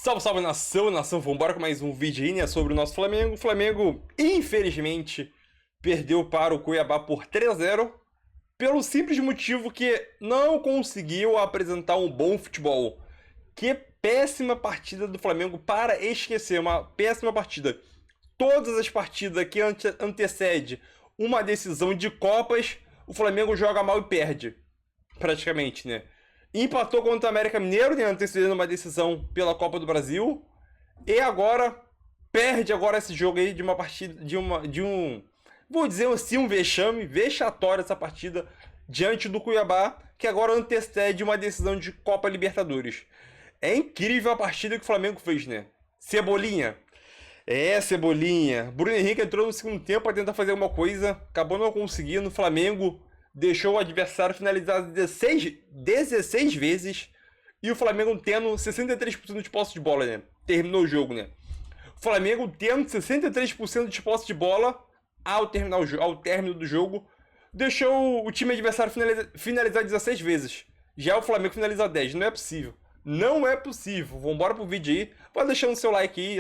Salve, salve nação, vambora com mais um vídeo aí, né, sobre o nosso Flamengo. O Flamengo, infelizmente, perdeu para o Cuiabá por 3-0, pelo simples motivo que não conseguiu apresentar um bom futebol. Que péssima partida do Flamengo, para esquecer, uma péssima partida. Todas as partidas que antecedem uma decisão de Copas, o Flamengo joga mal e perde, praticamente, né? Empatou contra o América Mineiro, né, antecedendo uma decisão pela Copa do Brasil. E agora, perde agora esse jogo aí de uma partida, vou dizer assim, um vexame, vexatório essa partida, diante do Cuiabá, que agora antecede uma decisão de Copa Libertadores. É incrível a partida que o Flamengo fez, né? Cebolinha. Cebolinha. Bruno Henrique entrou no segundo tempo para tentar fazer uma coisa, acabou não conseguindo. O Flamengo deixou o adversário finalizar 16 vezes e o Flamengo tendo 63% de posse de bola, né? Terminou o jogo, né? O Flamengo tendo 63% de posse de bola ao término do jogo, deixou o time adversário finalizar 16 vezes. Já o Flamengo finaliza 10. Não é possível. Não é possível. Vambora pro vídeo aí. Vai deixando o seu like aí,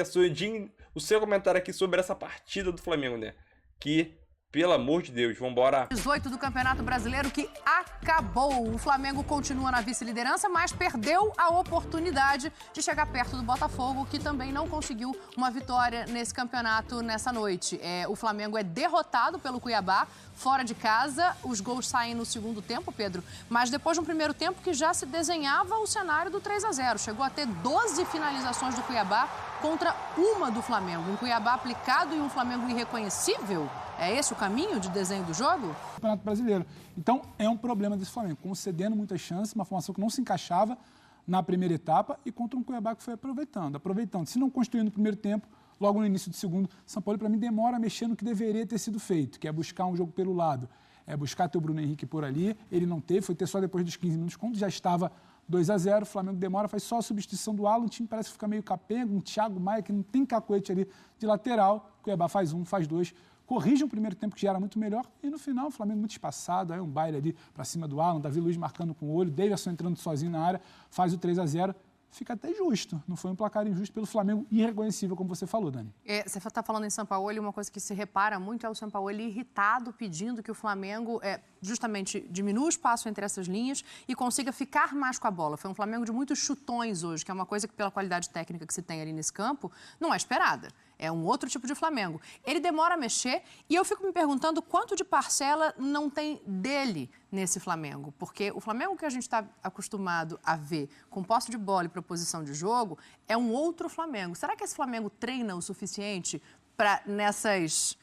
o seu comentário aqui sobre essa partida do Flamengo, né? Que, pelo amor de Deus, vambora. 18 do Campeonato Brasileiro que acabou. O Flamengo continua na vice-liderança, mas perdeu a oportunidade de chegar perto do Botafogo, que também não conseguiu uma vitória nesse campeonato nessa noite. O Flamengo é derrotado pelo Cuiabá, fora de casa. Os gols saem no segundo tempo, Pedro, mas depois de um primeiro tempo que já se desenhava o cenário do 3-0. Chegou a ter 12 finalizações do Cuiabá contra uma do Flamengo. Um Cuiabá aplicado e um Flamengo irreconhecível? É esse o caminho de desenho do jogo? Campeonato Brasileiro. Então, é um problema desse Flamengo, concedendo muitas chances, uma formação que não se encaixava na primeira etapa e contra um Cuiabá que foi aproveitando. Se não construiu no primeiro tempo, logo no início do segundo, São Paulo, para mim, demora a mexer no que deveria ter sido feito, que é buscar um jogo pelo lado, é buscar ter o Bruno Henrique por ali. Ele não teve, foi ter só depois dos 15 minutos, quando já estava 2-0, o Flamengo demora, faz só a substituição do Alan, o time parece que fica meio capenga, um Thiago Maia que não tem cacoete ali de lateral, o Cuiabá faz um, faz dois, corrige um primeiro tempo que já era muito melhor e no final o Flamengo muito espaçado, aí um baile ali para cima do Alan, Davi Luiz marcando com o olho, Davidson entrando sozinho na área, faz o 3-0. Fica até justo, não foi um placar injusto pelo Flamengo, irreconhecível, como você falou, Dani. Você está falando em Sampaoli, uma coisa que se repara muito é o Sampaoli irritado, pedindo que o Flamengo justamente diminua o espaço entre essas linhas e consiga ficar mais com a bola. Foi um Flamengo de muitos chutões hoje, que é uma coisa que, pela qualidade técnica que se tem ali nesse campo, não é esperada. É um outro tipo de Flamengo. Ele demora a mexer e eu fico me perguntando quanto de parcela não tem dele nesse Flamengo. Porque o Flamengo que a gente está acostumado a ver com posse de bola e proposição de jogo é um outro Flamengo. Será que esse Flamengo treina o suficiente para, nessas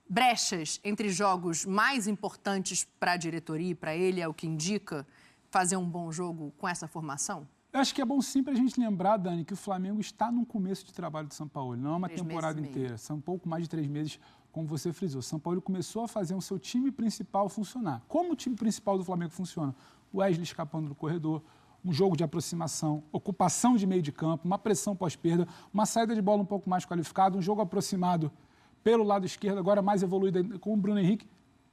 brechas entre jogos mais importantes para a diretoria e para ele, é o que indica, fazer um bom jogo com essa formação? Eu acho que é bom sim para a gente lembrar, Dani, que o Flamengo está no começo de trabalho de São Paulo. Não é uma temporada inteira, são um pouco mais de 3 meses, como você frisou. São Paulo começou a fazer o seu time principal funcionar. Como o time principal do Flamengo funciona? O Wesley escapando do corredor, um jogo de aproximação, ocupação de meio de campo, uma pressão pós-perda, uma saída de bola um pouco mais qualificada, um jogo aproximado pelo lado esquerdo, agora mais evoluído com o Bruno Henrique.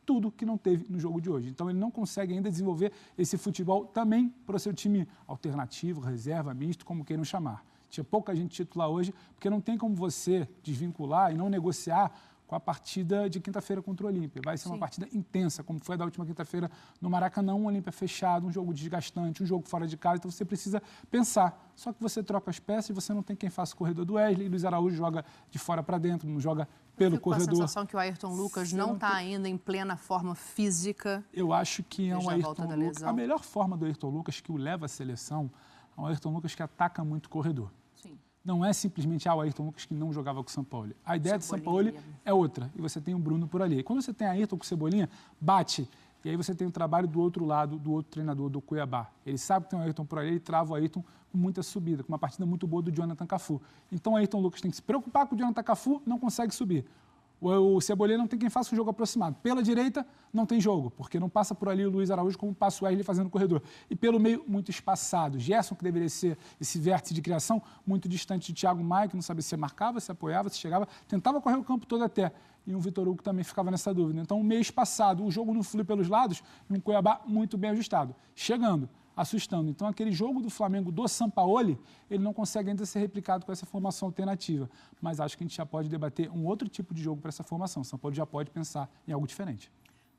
Tudo que não teve no jogo de hoje. Então, ele não consegue ainda desenvolver esse futebol também para o seu time alternativo, reserva, misto, como queiram chamar. Tinha pouca gente titular hoje, porque não tem como você desvincular e não negociar com a partida de quinta-feira contra o Olímpia. Vai ser uma partida intensa, como foi a da última quinta-feira no Maracanã, um Olímpia fechado, um jogo desgastante, um jogo fora de casa, então você precisa pensar. Só que você troca as peças e você não tem quem faça o corredor do Wesley, Luiz Araújo joga de fora para dentro, não joga pelo corredor. Com a sensação que o Ayrton Lucas não está ainda em plena forma física. Eu acho que é um Ayrton Lucas. A melhor forma do Ayrton Lucas que o leva à seleção é um Ayrton Lucas que ataca muito o corredor. Sim. Não é simplesmente o Ayrton Lucas que não jogava com o São Paulo. A ideia do São Paulo é outra. E você tem o Bruno por ali. E quando você tem a Ayrton com o Cebolinha, bate. E aí você tem o trabalho do outro lado, do outro treinador, do Cuiabá. Ele sabe que tem o Ayrton por ali, ele trava o Ayrton com muita subida, com uma partida muito boa do Jonathan Cafu. Então o Ayrton Lucas tem que se preocupar com o Jonathan Cafu, não consegue subir. O Cebolinha não tem quem faça o jogo aproximado. Pela direita, não tem jogo, porque não passa por ali o Luiz Araújo como passa o Wesley fazendo o corredor. E pelo meio, muito espaçado. Gerson, que deveria ser esse vértice de criação, muito distante de Thiago Maia, que não sabia se marcava, se apoiava, se chegava, tentava correr o campo todo até. E o Vitor Hugo também ficava nessa dúvida. Então, meio espaçado, o jogo não flui pelos lados e um Cuiabá muito bem ajustado. Chegando. assustando. Então, aquele jogo do Flamengo do Sampaoli, ele não consegue ainda ser replicado com essa formação alternativa. Mas acho que a gente já pode debater um outro tipo de jogo para essa formação. O São Paulo já pode pensar em algo diferente.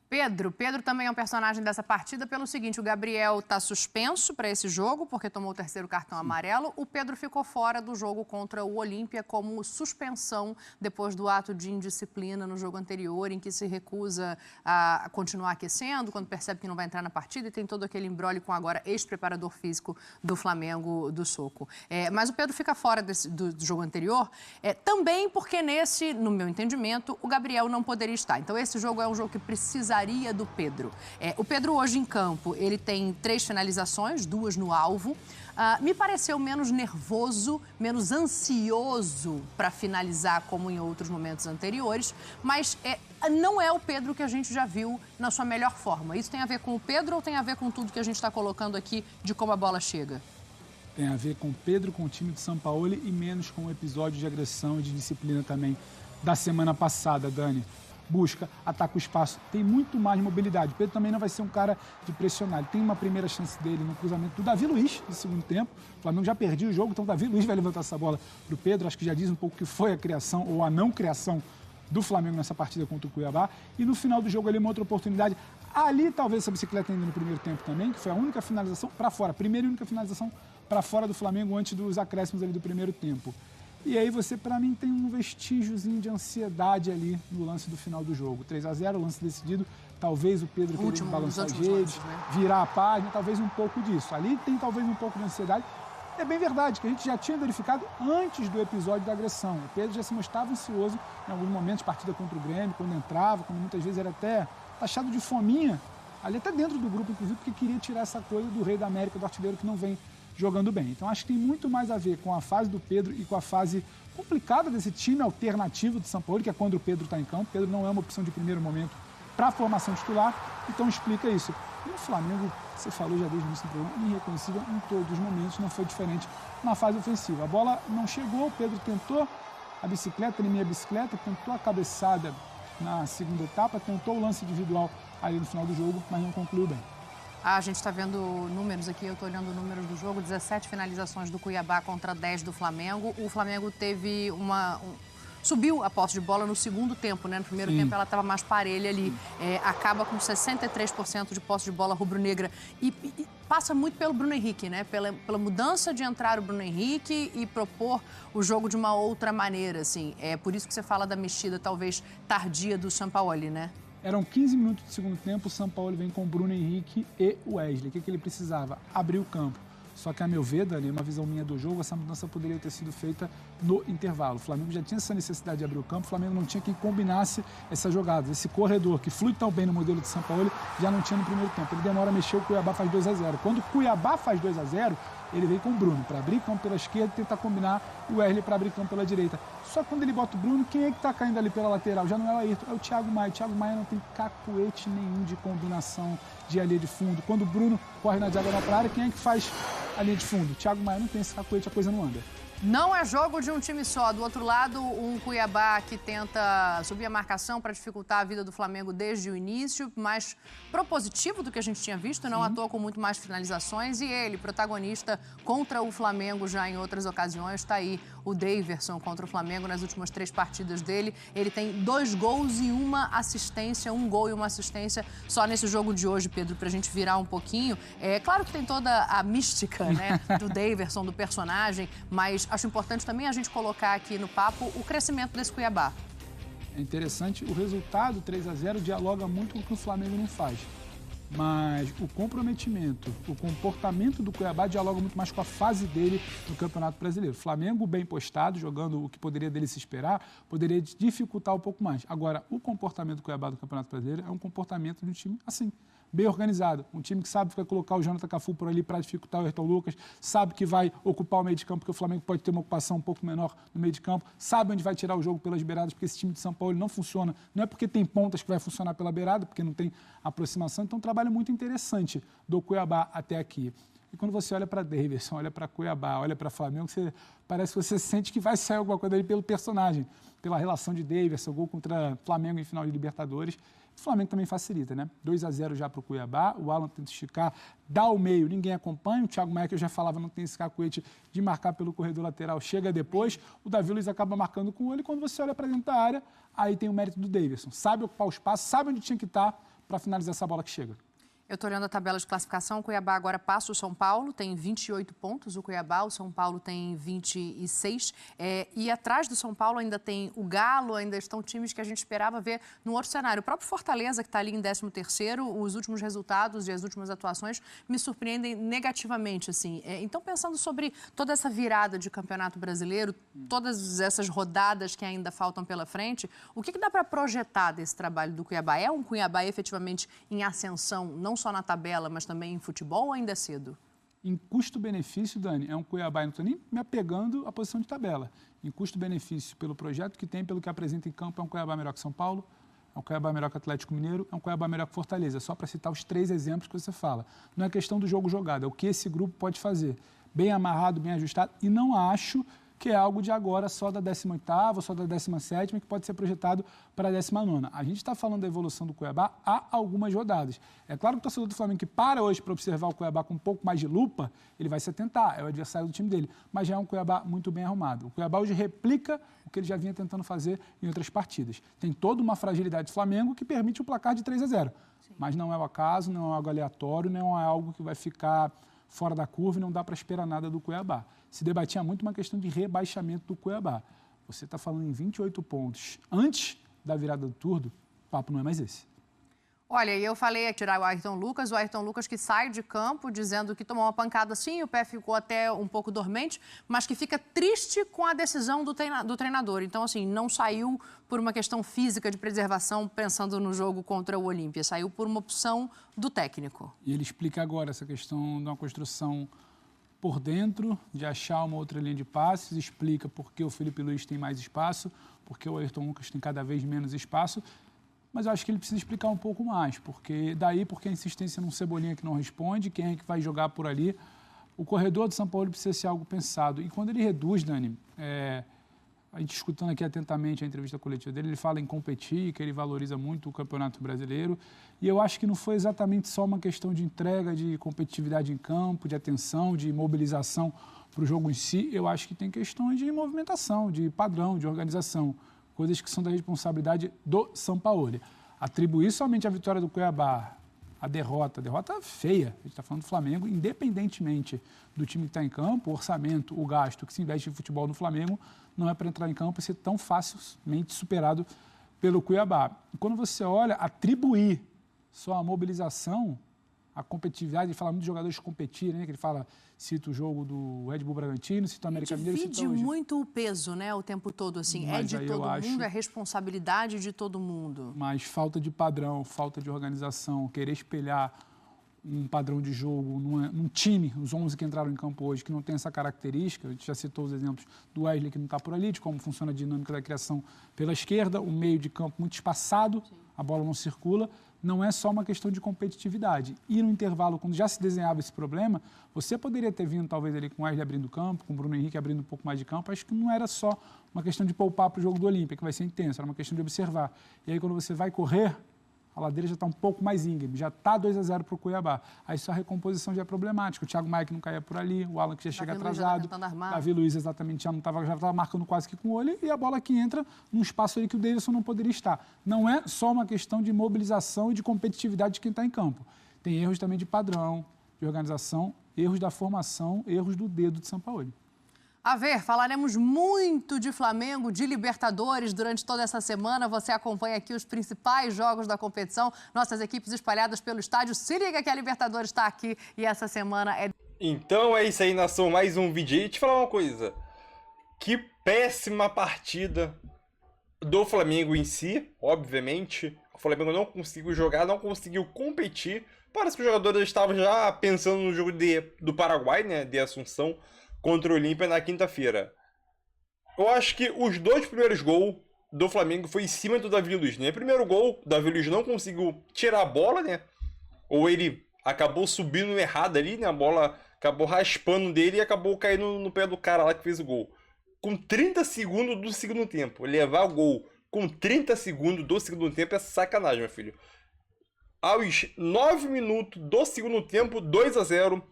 Pedro também é um personagem dessa partida pelo seguinte, o Gabriel está suspenso para esse jogo, porque tomou o 3º cartão amarelo. O Pedro ficou fora do jogo contra o Olímpia como suspensão depois do ato de indisciplina no jogo anterior, em que se recusa a continuar aquecendo, quando percebe que não vai entrar na partida, e tem todo aquele imbróglio com agora ex-preparador físico do Flamengo, do Soco. Mas o Pedro fica fora do jogo anterior, também porque nesse, no meu entendimento, o Gabriel não poderia estar. Então esse jogo é um jogo que precisa do Pedro. O Pedro hoje em campo, ele tem 3 finalizações, 2 no alvo. Me pareceu menos nervoso, menos ansioso para finalizar como em outros momentos anteriores, mas não é o Pedro que a gente já viu na sua melhor forma. Isso tem a ver com o Pedro ou tem a ver com tudo que a gente está colocando aqui de como a bola chega? Tem a ver com o Pedro, com o time de Sampaoli e menos com o episódio de agressão e de disciplina também da semana passada, Dani. Busca, ataca o espaço, tem muito mais mobilidade. O Pedro também não vai ser um cara de pressionar. Ele tem uma primeira chance dele no cruzamento do Davi Luiz, no segundo tempo. O Flamengo já perdeu o jogo, então o Davi Luiz vai levantar essa bola para o Pedro. Acho que já diz um pouco que foi a criação ou a não criação do Flamengo nessa partida contra o Cuiabá. E no final do jogo ali uma outra oportunidade. Ali talvez essa bicicleta ainda no primeiro tempo também, que foi a única finalização para fora. Primeira e única finalização para fora do Flamengo antes dos acréscimos ali do primeiro tempo. E aí você, para mim, tem um vestígiozinho de ansiedade ali no lance do final do jogo. 3-0, lance decidido, talvez o Pedro querendo balançar as redes, virar a página, talvez um pouco disso. Ali tem talvez um pouco de ansiedade. É bem verdade que a gente já tinha verificado antes do episódio da agressão. O Pedro já se mostrava ansioso em alguns momentos, partida contra o Grêmio, quando entrava, quando muitas vezes era até taxado de fominha, ali até dentro do grupo, inclusive, porque queria tirar essa coisa do rei da América, do artilheiro que não vem jogando bem. Então acho que tem muito mais a ver com a fase do Pedro e com a fase complicada desse time alternativo do São Paulo, que é quando o Pedro está em campo. O Pedro não é uma opção de primeiro momento para a formação titular, então explica isso. E o Flamengo, você falou já desde o início do programa, irreconhecível em todos os momentos, não foi diferente na fase ofensiva. A bola não chegou, o Pedro tentou a bicicleta, ele meia bicicleta, tentou a cabeçada na segunda etapa, tentou o lance individual ali no final do jogo, mas não concluiu bem. A gente está vendo números aqui, eu estou olhando números do jogo, 17 finalizações do Cuiabá contra 10 do Flamengo. O Flamengo teve subiu a posse de bola no segundo tempo, né? No primeiro tempo ela estava mais parelha ali. Acaba com 63% de posse de bola rubro-negra. E passa muito pelo Bruno Henrique, né? Pela mudança de entrar o Bruno Henrique e propor o jogo de uma outra maneira, assim. É por isso que você fala da mexida, talvez, tardia do Sampaoli, né? Eram 15 minutos do segundo tempo, o São Paulo vem com o Bruno Henrique e o Wesley. O que ele precisava? Abrir o campo. Só que, a meu ver, Dani, uma visão minha do jogo, essa mudança poderia ter sido feita no intervalo. O Flamengo já tinha essa necessidade de abrir o campo, o Flamengo não tinha quem combinasse essa jogada. Esse corredor que flui tão bem no modelo de São Paulo, já não tinha no primeiro tempo. Ele demora a mexer, o Cuiabá faz 2-0. Quando o Cuiabá faz 2-0, ele vem com o Bruno para abrir campo pela esquerda e tentar combinar o Wesley para abrir campo pela direita. Só que quando ele bota o Bruno, quem é que está caindo ali pela lateral? Já não é o Ayrton, é o Thiago Maia. O Thiago Maia não tem cacuete nenhum de combinação de linha de fundo. Quando o Bruno corre na diagonal para a área, quem é que faz a linha de fundo? O Thiago Maia não tem esse cacuete, a coisa não anda. Não é jogo de um time só. Do outro lado, um Cuiabá que tenta subir a marcação para dificultar a vida do Flamengo desde o início, mais propositivo do que a gente tinha visto, não à toa com muito mais finalizações. E ele, protagonista contra o Flamengo já em outras ocasiões, está aí o Daverson contra o Flamengo nas últimas 3 partidas dele. Ele tem 2 gols e 1 assistência, 1 gol e 1 assistência só nesse jogo de hoje, Pedro, para a gente virar um pouquinho. É claro que tem toda a mística, né, do Daverson, do personagem, mas acho importante também a gente colocar aqui no papo o crescimento desse Cuiabá. É interessante, o resultado 3-0 dialoga muito com o que o Flamengo não faz. Mas o comprometimento, o comportamento do Cuiabá dialoga muito mais com a fase dele no Campeonato Brasileiro. O Flamengo bem postado, jogando o que poderia dele se esperar, poderia dificultar um pouco mais. Agora, o comportamento do Cuiabá do Campeonato Brasileiro é um comportamento de um time assim, bem organizado. Um time que sabe que vai colocar o Jonathan Cafu por ali para dificultar o Ayrton Lucas, sabe que vai ocupar o meio de campo, porque o Flamengo pode ter uma ocupação um pouco menor no meio de campo, sabe onde vai tirar o jogo pelas beiradas, porque esse time de São Paulo não funciona. Não é porque tem pontas que vai funcionar pela beirada, porque não tem aproximação. Então, um trabalho muito interessante do Cuiabá até aqui. E quando você olha para Daverson, olha para Cuiabá, olha para Flamengo, parece que você sente que vai sair alguma coisa ali pelo personagem, pela relação de Daverson, gol contra Flamengo em final de Libertadores. O Flamengo também facilita, né? 2-0 já para o Cuiabá, o Alan tenta esticar, dá o meio, ninguém acompanha, o Thiago Maia, que eu já falava, não tem esse cacuete de marcar pelo corredor lateral, chega depois, o Davi Luiz acaba marcando com ele, e quando você olha para dentro da área, aí tem o mérito do Davidson, sabe ocupar o espaço, sabe onde tinha que estar para finalizar essa bola que chega. Eu estou olhando a tabela de classificação, o Cuiabá agora passa o São Paulo, tem 28 pontos, o Cuiabá, o São Paulo tem 26, e atrás do São Paulo ainda tem o Galo, ainda estão times que a gente esperava ver no outro cenário. O próprio Fortaleza, que está ali em 13º, os últimos resultados e as últimas atuações me surpreendem negativamente, assim. Então, pensando sobre toda essa virada de Campeonato Brasileiro, todas essas rodadas que ainda faltam pela frente, o que dá para projetar desse trabalho do Cuiabá? É um Cuiabá efetivamente em ascensão, não só na tabela, mas também em futebol, ou ainda é cedo? Em custo-benefício, Dani, é um Cuiabá, não estou nem me apegando à posição de tabela. Em custo-benefício, pelo projeto que tem, pelo que apresenta em campo, é um Cuiabá melhor que São Paulo, é um Cuiabá melhor que Atlético Mineiro, é um Cuiabá melhor que Fortaleza, só para citar os 3 exemplos que você fala. Não é questão do jogo jogado, é o que esse grupo pode fazer. Bem amarrado, bem ajustado, e não acho que é algo de agora só da 18ª, só da 17ª, que pode ser projetado para a 19ª. A gente está falando da evolução do Cuiabá há algumas rodadas. É claro que o torcedor do Flamengo que para hoje para observar o Cuiabá com um pouco mais de lupa, ele vai se atentar, é o adversário do time dele, mas já é um Cuiabá muito bem arrumado. O Cuiabá hoje replica o que ele já vinha tentando fazer em outras partidas. Tem toda uma fragilidade do Flamengo que permite o placar de 3-0, mas não é o acaso, não é algo aleatório, não é algo que vai ficar fora da curva e não dá para esperar nada do Cuiabá. Se debatia muito uma questão de rebaixamento do Cuiabá. Você está falando em 28 pontos antes da virada do turno, o papo não é mais esse. Olha, eu falei aqui tirar o Ayrton Lucas que sai de campo dizendo que tomou uma pancada sim, o pé ficou até um pouco dormente, mas que fica triste com a decisão do treinador. Então, assim, não saiu por uma questão física de preservação, pensando no jogo contra o Olímpia, saiu por uma opção do técnico. E ele explica agora essa questão de uma construção por dentro, de achar uma outra linha de passes, explica por que o Felipe Luiz tem mais espaço, porque o Ayrton Lucas tem cada vez menos espaço, mas eu acho que ele precisa explicar um pouco mais, porque a insistência num Cebolinha que não responde, quem é que vai jogar por ali. O corredor do São Paulo precisa ser algo pensado. E quando ele reduz, Dani, a gente escutando aqui atentamente a entrevista coletiva dele, ele fala em competir, que ele valoriza muito o Campeonato Brasileiro. E eu acho que não foi exatamente só uma questão de entrega, de competitividade em campo, de atenção, de mobilização para o jogo em si. Eu acho que tem questões de movimentação, de padrão, de organização, coisas que são da responsabilidade do Sampaoli. Atribuir somente a vitória do Cuiabá, a derrota feia, a gente está falando do Flamengo, independentemente do time que está em campo, o orçamento, o gasto que se investe em futebol no Flamengo, não é para entrar em campo e ser tão facilmente superado pelo Cuiabá. E quando você olha, atribuir só a mobilização, a competitividade, ele fala muito de jogadores competirem, né? Que ele fala, cita o jogo do Red Bull Bragantino, cita o América Mineiro, divide muito o peso, né, o tempo todo, assim, mas é de todo mundo, é responsabilidade de todo mundo. Mas falta de padrão, falta de organização, querer espelhar um padrão de jogo num time, os 11 que entraram em campo hoje, que não tem essa característica, a gente já citou os exemplos do Wesley, que não está por ali, de como funciona a dinâmica da criação pela esquerda, o meio de campo muito espaçado, a bola não circula, não é só uma questão de competitividade. E no intervalo, quando já se desenhava esse problema, você poderia ter vindo talvez ali com o Wesley abrindo campo, com o Bruno Henrique abrindo um pouco mais de campo, acho que não era só uma questão de poupar para o jogo do Olímpia, que vai ser intenso, era uma questão de observar. E aí quando você vai correr, a ladeira já está um pouco mais íngreme, já está 2-0 para o Cuiabá. Aí só a recomposição já é problemática. O Thiago Maia que não caía por ali, o Alan que já chega atrasado, Davi Luiz exatamente já estava marcando quase que com o olho, e a bola que entra num espaço ali que o Davidson não poderia estar. Não é só uma questão de mobilização e de competitividade de quem está em campo. Tem erros também de padrão, de organização, erros da formação, erros do dedo de Sampaoli. A ver, falaremos muito de Flamengo, de Libertadores durante toda essa semana. Você acompanha aqui os principais jogos da competição, nossas equipes espalhadas pelo estádio. Se liga que a Libertadores está aqui e essa semana é... Então é isso aí, nação, mais um vídeo aí. Deixa eu falar uma coisa. Que péssima partida do Flamengo em si, obviamente. O Flamengo não conseguiu jogar, não conseguiu competir. Parece que os jogadores estavam já pensando no jogo do Paraguai, né, de Assunção, contra o Olímpia na quinta-feira. Eu acho que os 2 primeiros gols do Flamengo foi em cima do Davi Luiz, né? Primeiro gol, o Davi Luiz não conseguiu tirar a bola, né? Ou ele acabou subindo errado ali, né? A bola acabou raspando dele e acabou caindo no pé do cara lá que fez o gol. Com 30 segundos do segundo tempo, levar o gol com 30 segundos do segundo tempo é sacanagem, meu filho. Aos 9 minutos do segundo tempo, 2-0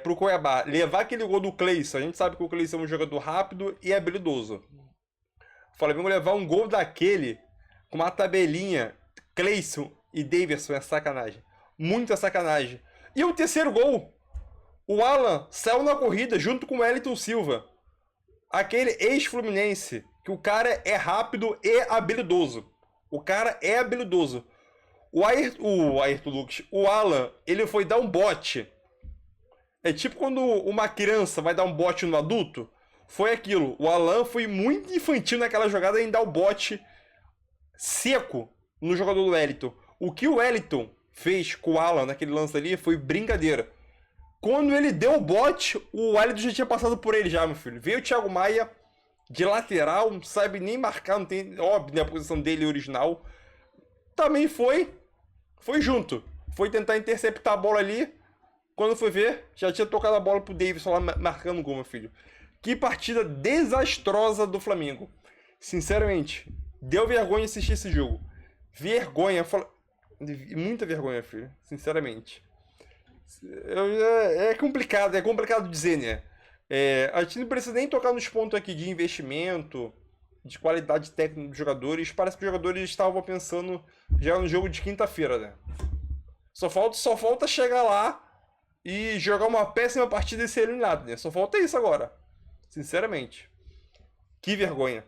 pro Cuiabá. Levar aquele gol do Cleison. A gente sabe que o Cleison é um jogador rápido e habilidoso. O Flamengo levar um gol daquele com uma tabelinha, Cleison e Daverson, é sacanagem. Muita sacanagem. E o terceiro gol, o Alan saiu na corrida junto com o Wellington Silva. Aquele ex-fluminense, que o cara é rápido e habilidoso. O cara é habilidoso. O Ayrton Lucas, o Alan, ele foi dar um bote. É tipo quando uma criança vai dar um bote no adulto. Foi aquilo. O Alan foi muito infantil naquela jogada em dar o bote seco no jogador do Wellington. O que o Wellington fez com o Alan naquele lance ali foi brincadeira. Quando ele deu o bote, o Wellington já tinha passado por ele já, meu filho. Veio o Thiago Maia de lateral, não sabe nem marcar, não tem, óbvio, né, a posição dele original. Também foi junto. Foi tentar interceptar a bola ali. Quando foi ver, já tinha tocado a bola pro Davidson lá marcando o gol, meu filho. Que partida desastrosa do Flamengo. Sinceramente, deu vergonha assistir esse jogo. Vergonha, muita vergonha, filho. Sinceramente. É complicado dizer, né? A gente não precisa nem tocar nos pontos aqui de investimento, de qualidade técnica dos jogadores. Parece que os jogadores estavam pensando já no jogo de quinta-feira, né? Só falta chegar lá e jogar uma péssima partida e ser eliminado, né? Só falta isso agora. Sinceramente. Que vergonha.